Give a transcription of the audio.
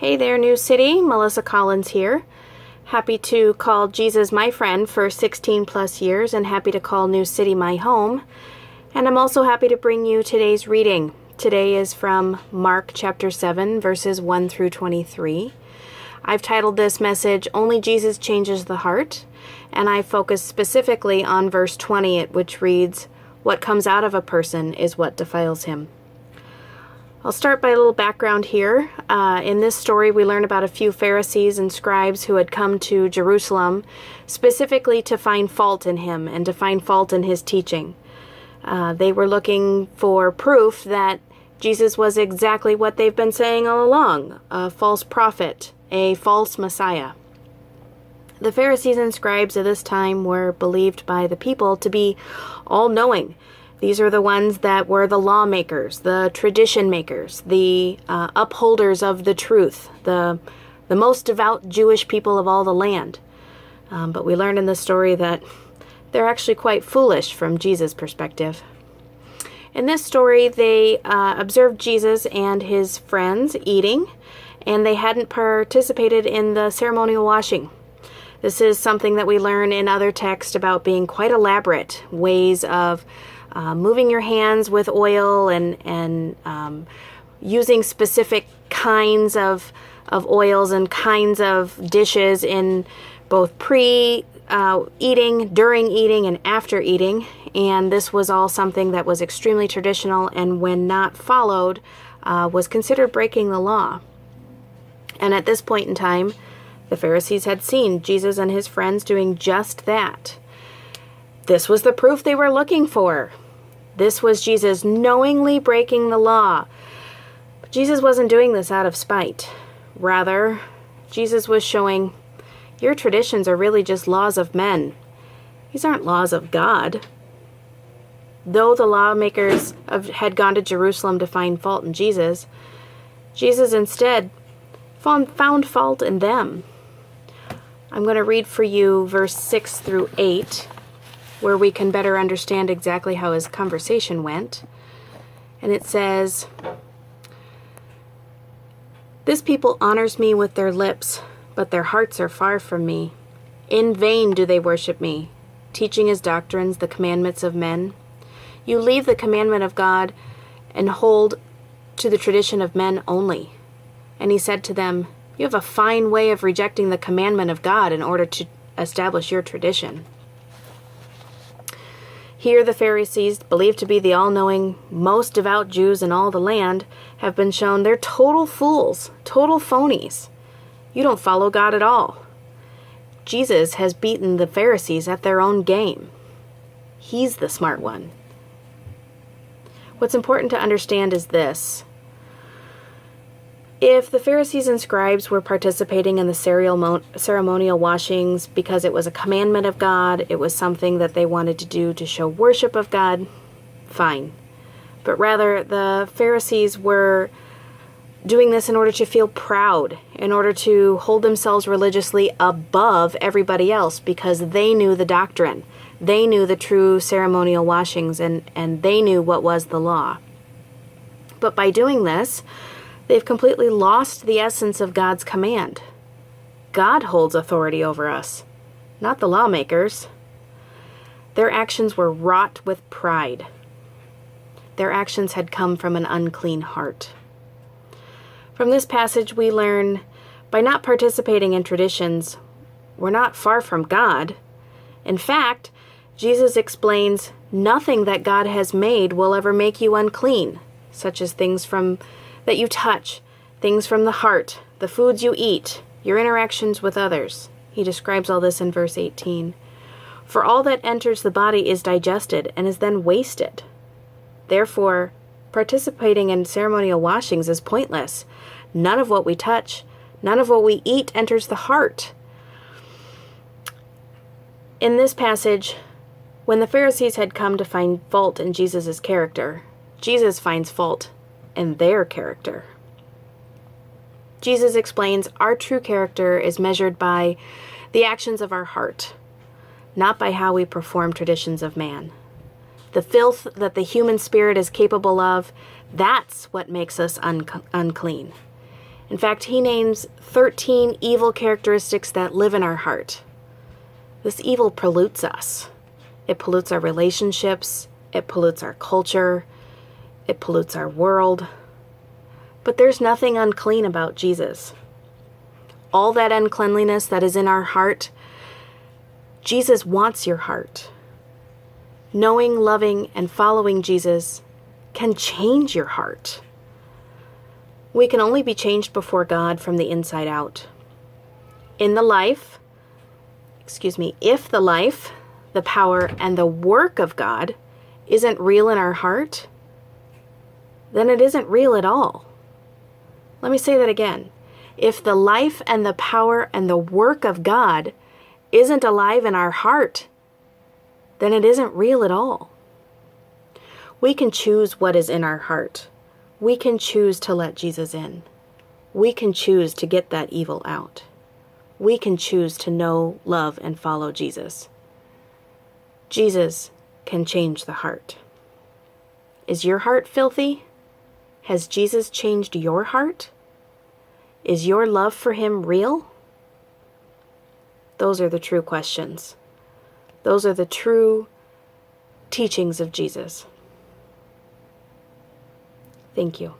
Hey there, New City. Melissa Collins here. Happy to call Jesus my friend for 16 plus years and happy to call New City my home. And I'm also happy to bring you today's reading. Today is from Mark chapter 7, verses 1 through 23. I've titled this message, Only Jesus Changes the Heart, and I focus specifically on verse 20, which reads, What comes out of a person is what defiles him. I'll start by a little background here. In this story, we learn about a few Pharisees and scribes who had come to Jerusalem specifically to find fault in him and to find fault in his teaching. They were looking for proof that Jesus was exactly what they've been saying all along, a false prophet, a false Messiah. The Pharisees and scribes of this time were believed by the people to be all-knowing. These are the ones that were the lawmakers, the tradition makers, the upholders of the truth, the most devout Jewish people of all the land. But we learn in this story that they're actually quite foolish from Jesus' perspective. In this story, they observed Jesus and his friends eating, and they hadn't participated in the ceremonial washing. This is something that we learn in other texts about being quite elaborate ways of moving your hands with oil and using specific kinds of oils and kinds of dishes in both pre-eating, during eating, and after eating. And this was all something that was extremely traditional and when not followed was considered breaking the law. And at this point in time, the Pharisees had seen Jesus and his friends doing just that. This was the proof they were looking for. This was Jesus knowingly breaking the law. But Jesus wasn't doing this out of spite. Rather, Jesus was showing, your traditions are really just laws of men. These aren't laws of God. Though the lawmakers had gone to Jerusalem to find fault in Jesus, Jesus instead found fault in them. I'm going to read for you verse 6 through 8, where we can better understand exactly how his conversation went. And it says, This people honors me with their lips, but their hearts are far from me. In vain do they worship me, teaching as doctrines the commandments of men. You leave the commandment of God and hold to the tradition of men only. And he said to them, You have a fine way of rejecting the commandment of God in order to establish your tradition. Here the Pharisees, believed to be the all-knowing, most devout Jews in all the land, have been shown they're total fools, total phonies. You don't follow God at all. Jesus has beaten the Pharisees at their own game. He's the smart one. What's important to understand is this. If the Pharisees and scribes were participating in the ceremonial washings because it was a commandment of God, it was something that they wanted to do to show worship of God, fine. But rather, the Pharisees were doing this in order to feel proud, in order to hold themselves religiously above everybody else because they knew the doctrine. They knew the true ceremonial washings and they knew what was the law. But by doing this, they've completely lost the essence of God's command. God holds authority over us, not the lawmakers. Their actions were wrought with pride. Their actions had come from an unclean heart. From this passage, we learn by not participating in traditions, we're not far from God. In fact, Jesus explains nothing that God has made will ever make you unclean, such as things that you touch, things from the heart, the foods you eat, your interactions with others. He describes all this in verse 18. For all that enters the body is digested and is then wasted. Therefore, participating in ceremonial washings is pointless. None of what we touch, none of what we eat enters the heart. In this passage, when the Pharisees had come to find fault in Jesus' character, Jesus finds fault in their character. Jesus explains our true character is measured by the actions of our heart, not by how we perform traditions of man. The filth that the human spirit is capable of, that's what makes us unclean. In fact, he names 13 evil characteristics that live in our heart. This evil pollutes us. It pollutes our relationships. It pollutes our culture. It pollutes our world. But there's nothing unclean about Jesus. All that uncleanliness that is in our heart, Jesus wants your heart. Knowing, loving, and following Jesus can change your heart. We can only be changed before God from the inside out. If the life, the power, and the work of God isn't real in our heart, then it isn't real at all. Let me say that again. If the life and the power and the work of God isn't alive in our heart, then it isn't real at all. We can choose what is in our heart. We can choose to let Jesus in. We can choose to get that evil out. We can choose to know, love, and follow Jesus. Jesus can change the heart. Is your heart filthy? Has Jesus changed your heart? Is your love for him real? Those are the true questions. Those are the true teachings of Jesus. Thank you.